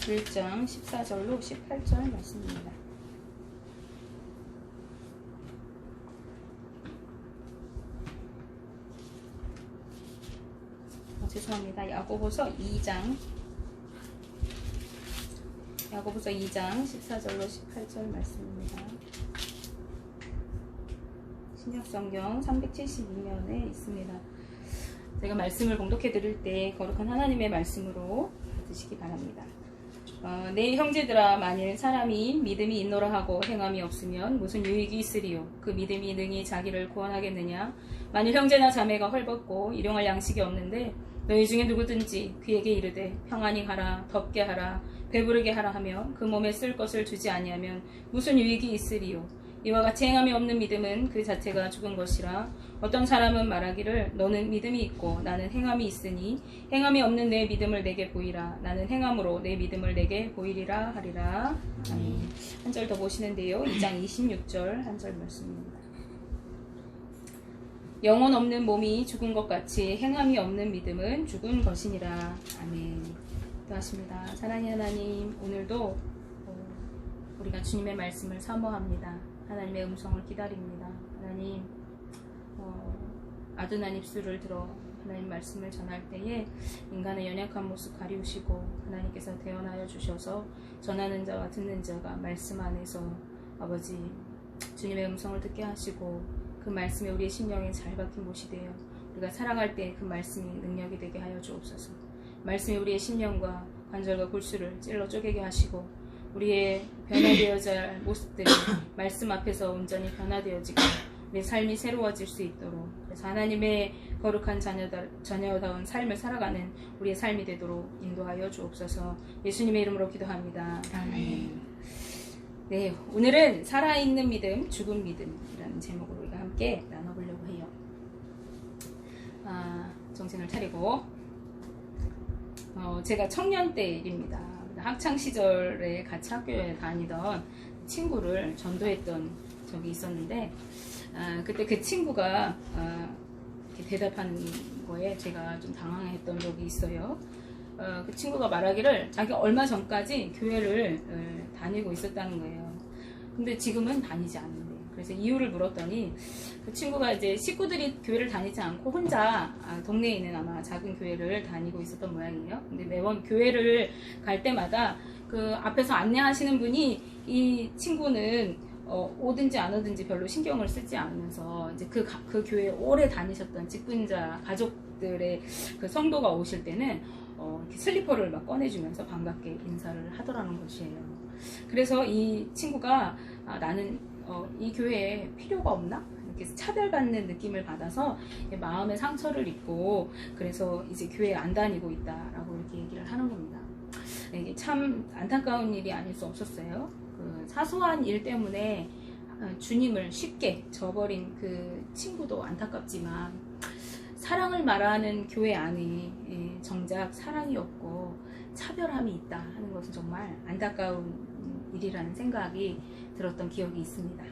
1장 14절로 18절 말씀입니다. 죄송합니다. 야고보서 2장 14절로 18절 말씀입니다. 신약성경 372면에 있습니다. 제가 말씀을 봉독해 드릴 때 거룩한 하나님의 말씀으로 받으시기 바랍니다. 내 형제들아, 만일 사람이 믿음이 있노라 하고 행함이 없으면 무슨 유익이 있으리요? 그 믿음이 능히 자기를 구원하겠느냐? 만일 형제나 자매가 헐벗고 일용할 양식이 없는데 너희 중에 누구든지 그에게 이르되 평안히 가라, 덥게 하라, 배부르게 하라 하며 그 몸에 쓸 것을 주지 아니하면 무슨 유익이 있으리요? 이와 같이 행함이 없는 믿음은 그 자체가 죽은 것이라. 어떤 사람은 말하기를 너는 믿음이 있고 나는 행함이 있으니 행함이 없는 내 믿음을 내게 보이라. 나는 행함으로 내 믿음을 내게 보이리라 하리라. 아멘. 한 절 더 보시는데요. 2장 26절 한 절 말씀입니다. 영혼 없는 몸이 죽은 것 같이 행함이 없는 믿음은 죽은 것이니라. 아멘. 기도하십니다. 사랑의 하나님, 오늘도 우리가 주님의 말씀을 사모합니다. 하나님의 음성을 기다립니다. 하나님, 아둔한 입술을 들어 하나님 말씀을 전할 때에 인간의 연약한 모습 가리우시고 하나님께서 대언하여 주셔서 전하는 자와 듣는 자가 말씀 안에서 아버지 주님의 음성을 듣게 하시고 그 말씀에 우리의 심령에 잘 박힌 못이 되어 우리가 살아갈 때 그 말씀이 능력이 되게 하여 주옵소서. 말씀이 우리의 심령과 관절과 골수를 찔러 쪼개게 하시고 우리의 변화되어져야 할 모습들이 말씀 앞에서 온전히 변화되어지고 우리의 삶이 새로워질 수 있도록, 그래서 하나님의 거룩한 자녀다운 삶을 살아가는 우리의 삶이 되도록 인도하여 주옵소서. 예수님의 이름으로 기도합니다. 아멘. 네, 오늘은 살아있는 믿음, 죽은 믿음이라는 제목으로 우리가 함께 나눠보려고 해요. 정신을 차리고 제가 청년 때 일입니다. 학창 시절에 같이 학교에 다니던 친구를 전도했던 적이 있었는데 그때 그 친구가 이렇게 대답하는 거에 제가 좀 당황했던 적이 있어요. 그 친구가 말하기를 자기가 얼마 전까지 교회를 다니고 있었다는 거예요. 근데 지금은 다니지 않는데요. 그래서 이유를 물었더니 그 친구가 이제 식구들이 교회를 다니지 않고 혼자 동네에 있는 아마 작은 교회를 다니고 있었던 모양이에요. 근데 매번 교회를 갈 때마다 그 앞에서 안내하시는 분이 이 친구는 오든지 안 오든지 별로 신경을 쓰지 않으면서 이제 그 교회에 오래 다니셨던 직분자 가족들의 그 성도가 오실 때는 이렇게 슬리퍼를 막 꺼내주면서 반갑게 인사를 하더라는 것이에요. 그래서 이 친구가 나는 이 교회에 필요가 없나? 이렇게 차별받는 느낌을 받아서 마음의 상처를 입고 그래서 이제 교회에 안 다니고 있다라고 이렇게 얘기를 하는 겁니다. 이게 참 안타까운 일이 아닐 수 없었어요. 그 사소한 일 때문에 주님을 쉽게 저버린 그 친구도 안타깝지만 사랑을 말하는 교회 안에 정작 사랑이 없고 차별함이 있다 하는 것은 정말 안타까운 일이라는 생각이 들었던 기억이 있습니다.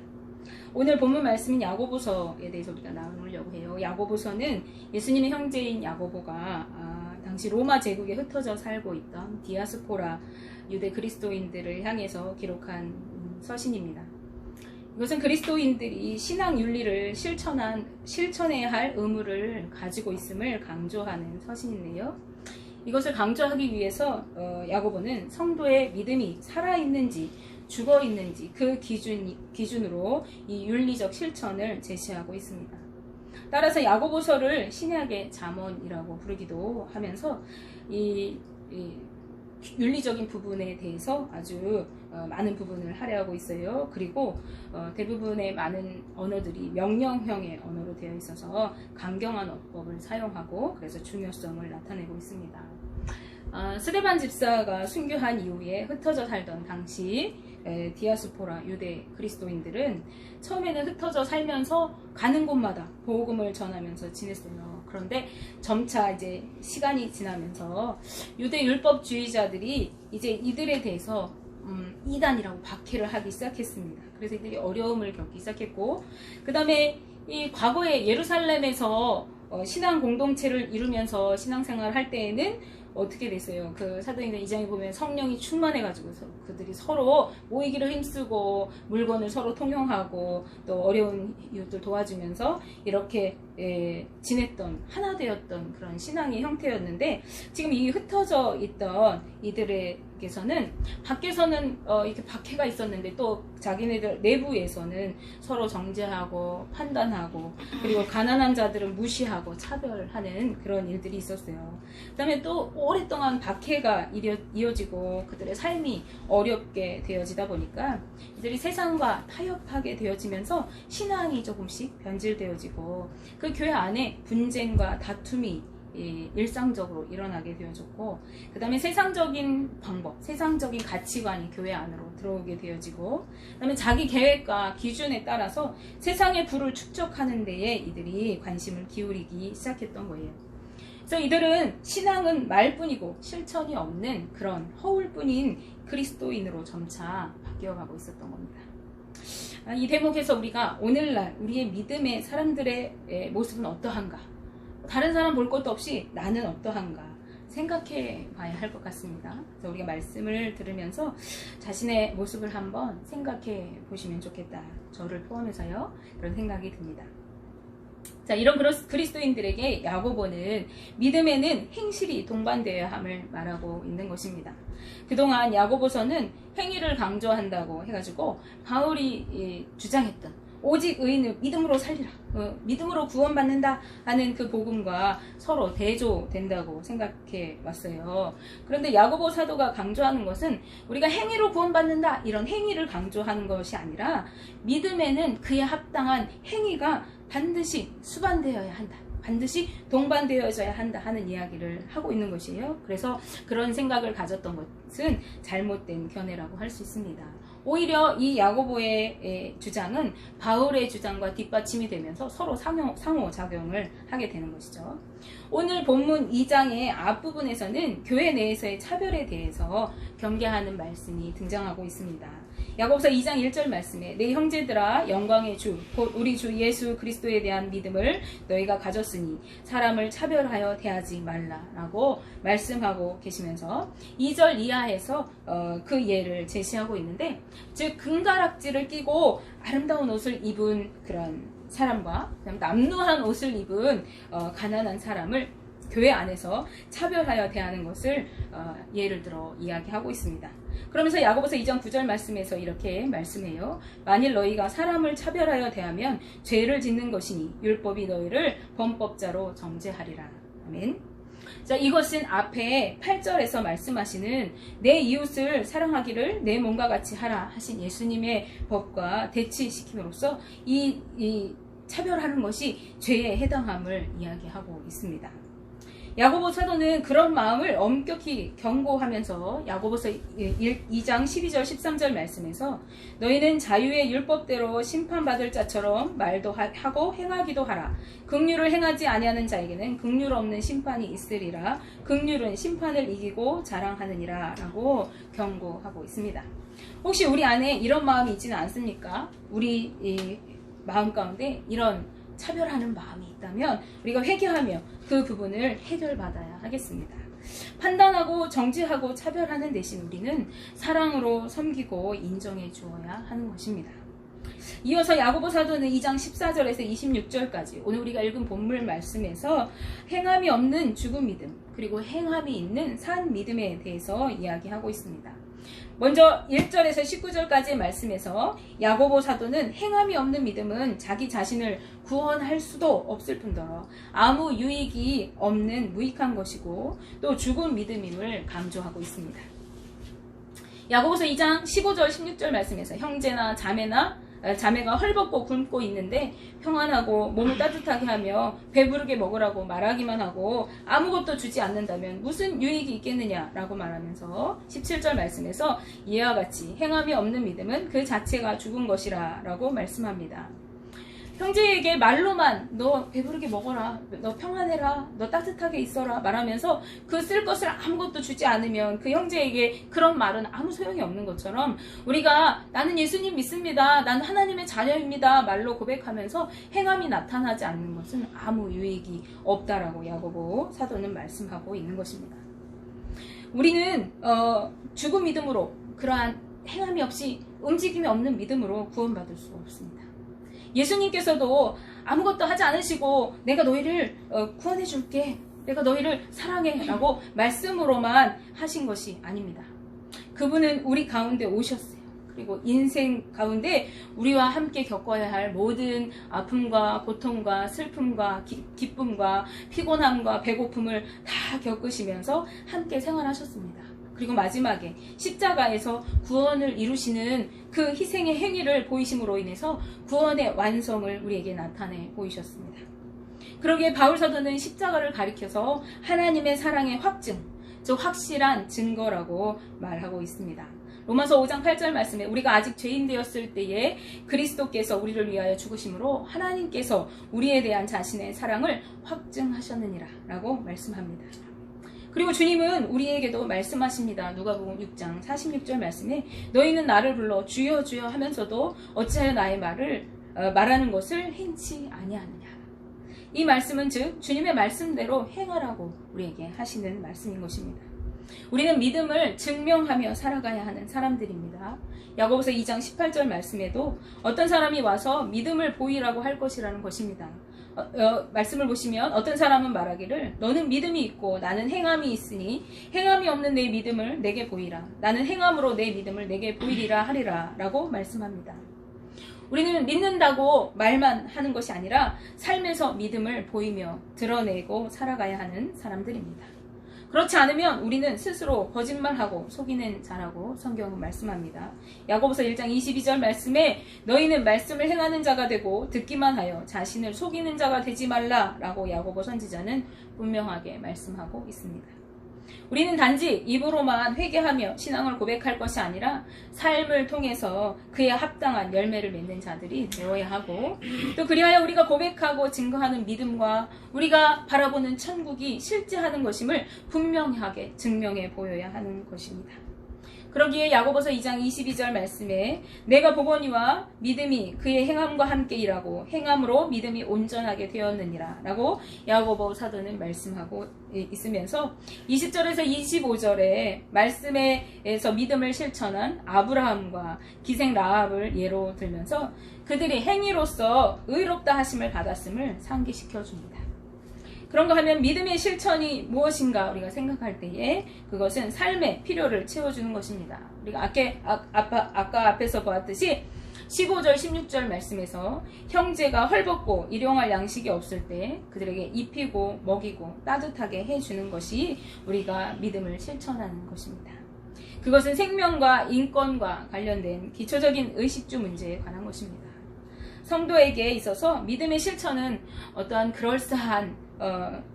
오늘 본문 말씀인 야고보서에 대해서 우리가 나누려고 해요. 야고보서는 예수님의 형제인 야고보가 당시 로마 제국에 흩어져 살고 있던 디아스포라 유대 그리스도인들을 향해서 기록한 서신입니다. 이것은 그리스도인들이 신앙 윤리를 실천해야 할 의무를 가지고 있음을 강조하는 서신인데요. 이것을 강조하기 위해서 야고보는 성도의 믿음이 살아있는지 죽어있는지 그 기준으로 이 윤리적 실천을 제시하고 있습니다. 따라서 야고보서를 신약의 잠언이라고 부르기도 하면서 이 윤리적인 부분에 대해서 아주 많은 부분을 할애하고 있어요. 그리고 대부분의 많은 언어들이 명령형의 언어로 되어 있어서 강경한 어법을 사용하고 그래서 중요성을 나타내고 있습니다. 스데반 집사가 순교한 이후에 흩어져 살던 당시 디아스포라 유대 그리스도인들은 처음에는 흩어져 살면서 가는 곳마다 복음을 전하면서 지냈어요. 그런데 점차 이제 시간이 지나면서 유대 율법주의자들이 이제 이들에 대해서 이단이라고 박해를 하기 시작했습니다. 그래서 이들이 어려움을 겪기 시작했고, 그 다음에 이 과거에 예루살렘에서 신앙 공동체를 이루면서 신앙생활을 할 때에는 어떻게 됐어요? 그 사도행전 2장에 보면 성령이 충만해가지고 그들이 서로 모이기를 힘쓰고 물건을 서로 통용하고 또 어려운 이웃들 도와주면서 이렇게 지냈던, 하나 되었던 그런 신앙의 형태였는데, 지금 이 흩어져 있던 이들에게서는 밖에서는 이렇게 박해가 있었는데 또 자기네들 내부에서는 서로 정죄하고 판단하고, 그리고 가난한 자들은 무시하고 차별하는 그런 일들이 있었어요. 그 다음에 또 오랫동안 박해가 이어지고 그들의 삶이 어렵게 되어지다 보니까 이들이 세상과 타협하게 되어지면서 신앙이 조금씩 변질되어지고, 그 교회 안에 분쟁과 다툼이 일상적으로 일어나게 되어졌고, 그 다음에 세상적인 방법, 세상적인 가치관이 교회 안으로 들어오게 되어지고, 그 다음에 자기 계획과 기준에 따라서 세상의 부를 축적하는 데에 이들이 관심을 기울이기 시작했던 거예요. 그래서 이들은 신앙은 말뿐이고 실천이 없는 그런 허울뿐인 그리스도인으로 점차 바뀌어가고 있었던 겁니다. 이 대목에서 우리가 오늘날 우리의 믿음의 사람들의 모습은 어떠한가, 다른 사람 볼 것도 없이 나는 어떠한가 생각해 봐야 할 것 같습니다. 그래서 우리가 말씀을 들으면서 자신의 모습을 한번 생각해 보시면 좋겠다, 저를 포함해서요, 그런 생각이 듭니다. 자, 이런 그리스도인들에게 야고보는 믿음에는 행실이 동반되어야 함을 말하고 있는 것입니다. 그동안 야고보서는 행위를 강조한다고 해가지고 바울이 주장했던 오직 의인은 믿음으로 살리라, 믿음으로 구원받는다 하는 그 복음과 서로 대조된다고 생각해 왔어요. 그런데 야고보 사도가 강조하는 것은 우리가 행위로 구원받는다, 이런 행위를 강조하는 것이 아니라 믿음에는 그에 합당한 행위가 반드시 수반되어야 한다, 반드시 동반되어져야 한다 하는 이야기를 하고 있는 것이에요. 그래서 그런 생각을 가졌던 것은 잘못된 견해라고 할 수 있습니다. 오히려 이 야고보의 주장은 바울의 주장과 뒷받침이 되면서 서로 상호작용을 하게 되는 것이죠. 오늘 본문 2장의 앞부분에서는 교회 내에서의 차별에 대해서 경계하는 말씀이 등장하고 있습니다. 야고보서 2장 1절 말씀에 내 형제들아, 영광의 주 곧 우리 주 예수 그리스도에 대한 믿음을 너희가 가졌으니 사람을 차별하여 대하지 말라라고 말씀하고 계시면서 2절 이하에서 그 예를 제시하고 있는데, 즉 금가락지를 끼고 아름다운 옷을 입은 그런 사람과 남루한 옷을 입은 가난한 사람을 교회 안에서 차별하여 대하는 것을 예를 들어 이야기하고 있습니다. 그러면서 야고보서 2장 9절 말씀에서 이렇게 말씀해요. 만일 너희가 사람을 차별하여 대하면 죄를 짓는 것이니 율법이 너희를 범법자로 정죄하리라. 아멘. 자, 이것은 앞에 8절에서 말씀하시는 내 이웃을 사랑하기를 내 몸과 같이 하라 하신 예수님의 법과 대치시킴으로써 이 차별하는 것이 죄에 해당함을 이야기하고 있습니다. 야고보 사도는 그런 마음을 엄격히 경고하면서 야고보서 2장 12절 13절 말씀에서 너희는 자유의 율법대로 심판받을 자처럼 말도 하고 행하기도 하라. 긍휼을 행하지 아니하는 자에게는 긍휼 없는 심판이 있으리라. 긍휼은 심판을 이기고 자랑하느니라 라고 경고하고 있습니다. 혹시 우리 안에 이런 마음이 있지는 않습니까? 우리 마음 가운데 이런 차별하는 마음이 있다면 우리가 회개하며 그 부분을 해결받아야 하겠습니다. 판단하고 정죄하고 차별하는 대신 우리는 사랑으로 섬기고 인정해 주어야 하는 것입니다. 이어서 야고보 사도는 2장 14절에서 26절까지 오늘 우리가 읽은 본문 말씀에서 행함이 없는 죽은 믿음, 그리고 행함이 있는 산 믿음에 대해서 이야기하고 있습니다. 먼저 1절에서 19절까지의 말씀에서 야고보 사도는 행함이 없는 믿음은 자기 자신을 구원할 수도 없을 뿐더러 아무 유익이 없는 무익한 것이고 또 죽은 믿음임을 강조하고 있습니다. 야고보서 2장 15절 16절 말씀에서 형제나 자매가 헐벗고 굶고 있는데 평안하고 몸을 따뜻하게 하며 배부르게 먹으라고 말하기만 하고 아무것도 주지 않는다면 무슨 유익이 있겠느냐라고 말하면서 17절 말씀에서 이와 같이 행함이 없는 믿음은 그 자체가 죽은 것이라 라고 말씀합니다. 형제에게 말로만 너 배부르게 먹어라, 너 평안해라, 너 따뜻하게 있어라 말하면서 그 쓸 것을 아무것도 주지 않으면 그 형제에게 그런 말은 아무 소용이 없는 것처럼 우리가 나는 예수님 믿습니다, 나는 하나님의 자녀입니다 말로 고백하면서 행함이 나타나지 않는 것은 아무 유익이 없다라고 야고보 사도는 말씀하고 있는 것입니다. 우리는 죽은 믿음으로, 그러한 행함이 없이 움직임이 없는 믿음으로 구원받을 수 없습니다. 예수님께서도 아무것도 하지 않으시고 내가 너희를 구원해 줄게, 내가 너희를 사랑해 라고 말씀으로만 하신 것이 아닙니다. 그분은 우리 가운데 오셨어요. 그리고 인생 가운데 우리와 함께 겪어야 할 모든 아픔과 고통과 슬픔과 기쁨과 피곤함과 배고픔을 다 겪으시면서 함께 생활하셨습니다. 그리고 마지막에 십자가에서 구원을 이루시는 그 희생의 행위를 보이심으로 인해서 구원의 완성을 우리에게 나타내 보이셨습니다. 그러기에 바울 사도는 십자가를 가리켜서 하나님의 사랑의 확증, 즉 확실한 증거라고 말하고 있습니다. 로마서 5장 8절 말씀에 우리가 아직 죄인 되었을 때에 그리스도께서 우리를 위하여 죽으심으로 하나님께서 우리에 대한 자신의 사랑을 확증하셨느니라 라고 말씀합니다. 그리고 주님은 우리에게도 말씀하십니다. 누가복음 6장 46절 말씀에 너희는 나를 불러 주여 주여 하면서도 어찌하여 나의 말하는 것을 행치 아니하느냐. 이 말씀은 즉 주님의 말씀대로 행하라고 우리에게 하시는 말씀인 것입니다. 우리는 믿음을 증명하며 살아가야 하는 사람들입니다. 야고보서 2장 18절 말씀에도 어떤 사람이 와서 믿음을 보이라고 할 것이라는 것입니다. 말씀을 보시면 어떤 사람은 말하기를 너는 믿음이 있고 나는 행함이 있으니 행함이 없는 내 믿음을 내게 보이라. 나는 행함으로 내 믿음을 내게 보이리라 하리라 라고 말씀합니다. 우리는 믿는다고 말만 하는 것이 아니라 삶에서 믿음을 보이며 드러내고 살아가야 하는 사람들입니다. 그렇지 않으면 우리는 스스로 거짓말하고 속이는 자라고 성경은 말씀합니다. 야고보서 1장 22절 말씀에 너희는 말씀을 행하는 자가 되고 듣기만 하여 자신을 속이는 자가 되지 말라 라고 야고보 선지자는 분명하게 말씀하고 있습니다. 우리는 단지 입으로만 회개하며 신앙을 고백할 것이 아니라 삶을 통해서 그에 합당한 열매를 맺는 자들이 되어야 하고 또 그리하여 우리가 고백하고 증거하는 믿음과 우리가 바라보는 천국이 실제하는 것임을 분명하게 증명해 보여야 하는 것입니다. 그러기에 야고보서 2장 22절 말씀에 내가 보거니와 믿음이 그의 행함과 함께 일하고 행함으로 믿음이 온전하게 되었느니라 라고 야고보 사도는 말씀하고 있으면서 20절에서 25절에 말씀에서 믿음을 실천한 아브라함과 기생 라합을 예로 들면서 그들이 행위로서 의롭다 하심을 받았음을 상기시켜 줍니다. 그런가 하면 믿음의 실천이 무엇인가 우리가 생각할 때에 그것은 삶의 필요를 채워주는 것입니다. 우리가 아까 앞에서 보았듯이 15절 16절 말씀에서 형제가 헐벗고 일용할 양식이 없을 때 그들에게 입히고 먹이고 따뜻하게 해주는 것이 우리가 믿음을 실천하는 것입니다. 그것은 생명과 인권과 관련된 기초적인 의식주 문제에 관한 것입니다. 성도에게 있어서 믿음의 실천은 어떠한 그럴싸한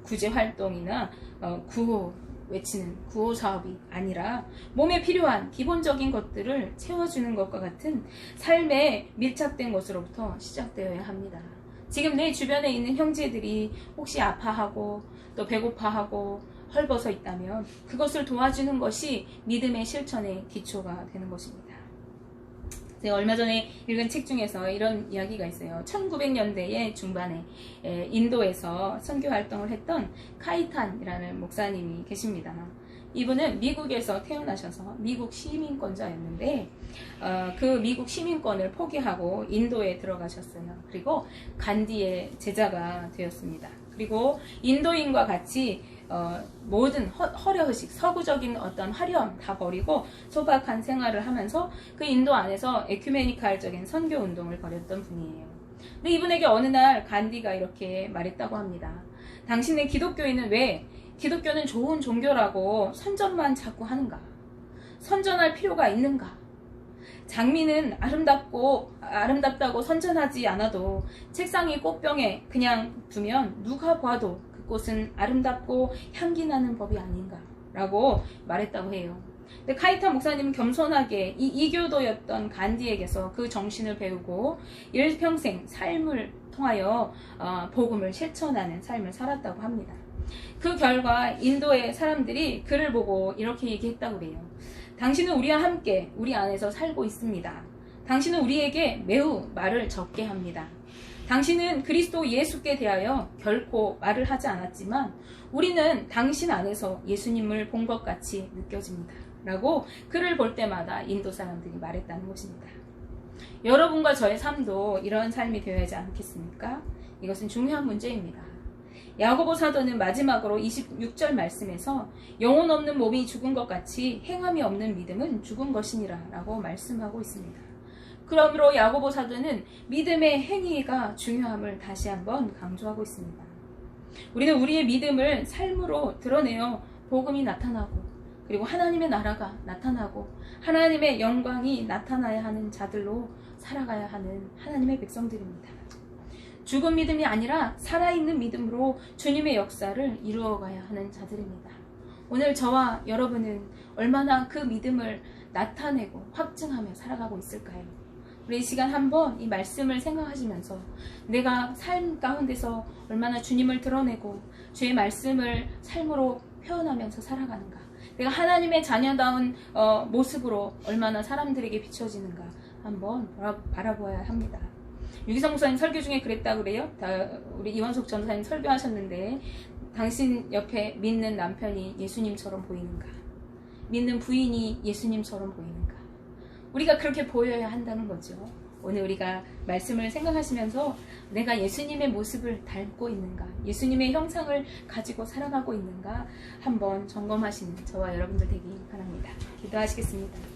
구제 활동이나 구호 외치는 구호 사업이 아니라 몸에 필요한 기본적인 것들을 채워주는 것과 같은 삶에 밀착된 것으로부터 시작되어야 합니다. 지금 내 주변에 있는 형제들이 혹시 아파하고 또 배고파하고 헐벗어 있다면 그것을 도와주는 것이 믿음의 실천의 기초가 되는 것입니다. 제가 얼마 전에 읽은 책 중에서 이런 이야기가 있어요. 1900년대의 중반에 인도에서 선교 활동을 했던 카이탄이라는 목사님이 계십니다. 이분은 미국에서 태어나셔서 미국 시민권자였는데 그 미국 시민권을 포기하고 인도에 들어가셨어요. 그리고 간디의 제자가 되었습니다. 그리고 인도인과 같이 모든 허려의식, 서구적인 어떤 화려함 다 버리고 소박한 생활을 하면서 그 인도 안에서 에큐메니칼적인 선교 운동을 벌였던 분이에요. 근데 이분에게 어느 날 간디가 이렇게 말했다고 합니다. 당신의 기독교인은 왜 기독교는 좋은 종교라고 선전만 자꾸 하는가? 선전할 필요가 있는가? 장미는 아름답다고 선전하지 않아도 책상이 꽃병에 그냥 두면 누가 봐도 그곳은 아름답고 향기 나는 법이 아닌가 라고 말했다고 해요. 근데 카이타 목사님은 겸손하게 이 이교도였던 간디에게서 그 정신을 배우고 일평생 삶을 통하여 복음을 실천하는 삶을 살았다고 합니다. 그 결과 인도의 사람들이 그를 보고 이렇게 얘기했다고 해요. 당신은 우리와 함께 우리 안에서 살고 있습니다. 당신은 우리에게 매우 말을 적게 합니다. 당신은 그리스도 예수께 대하여 결코 말을 하지 않았지만 우리는 당신 안에서 예수님을 본 것 같이 느껴집니다. 라고 그를 볼 때마다 인도 사람들이 말했다는 것입니다. 여러분과 저의 삶도 이런 삶이 되어야 하지 않겠습니까? 이것은 중요한 문제입니다. 야고보 사도는 마지막으로 26절 말씀에서 영혼 없는 몸이 죽은 것 같이 행함이 없는 믿음은 죽은 것이니라 라고 말씀하고 있습니다. 그러므로 야고보 사도는 믿음의 행위가 중요함을 다시 한번 강조하고 있습니다. 우리는 우리의 믿음을 삶으로 드러내어 복음이 나타나고 그리고 하나님의 나라가 나타나고 하나님의 영광이 나타나야 하는 자들로 살아가야 하는 하나님의 백성들입니다. 죽은 믿음이 아니라 살아있는 믿음으로 주님의 역사를 이루어가야 하는 자들입니다. 오늘 저와 여러분은 얼마나 그 믿음을 나타내고 확증하며 살아가고 있을까요? 우리 이 시간 한번 이 말씀을 생각하시면서 내가 삶 가운데서 얼마나 주님을 드러내고 주의 말씀을 삶으로 표현하면서 살아가는가, 내가 하나님의 자녀다운 모습으로 얼마나 사람들에게 비춰지는가 한번 바라보아야 합니다. 유기성 목사님 설교 중에 그랬다고 그래요. 우리 이원석 전도사님 설교하셨는데, 당신 옆에 믿는 남편이 예수님처럼 보이는가, 믿는 부인이 예수님처럼 보이는가. 우리가 그렇게 보여야 한다는 거죠. 오늘 우리가 말씀을 생각하시면서 내가 예수님의 모습을 닮고 있는가, 예수님의 형상을 가지고 살아가고 있는가 한번 점검하시는 저와 여러분들 되기 바랍니다. 기도하시겠습니다.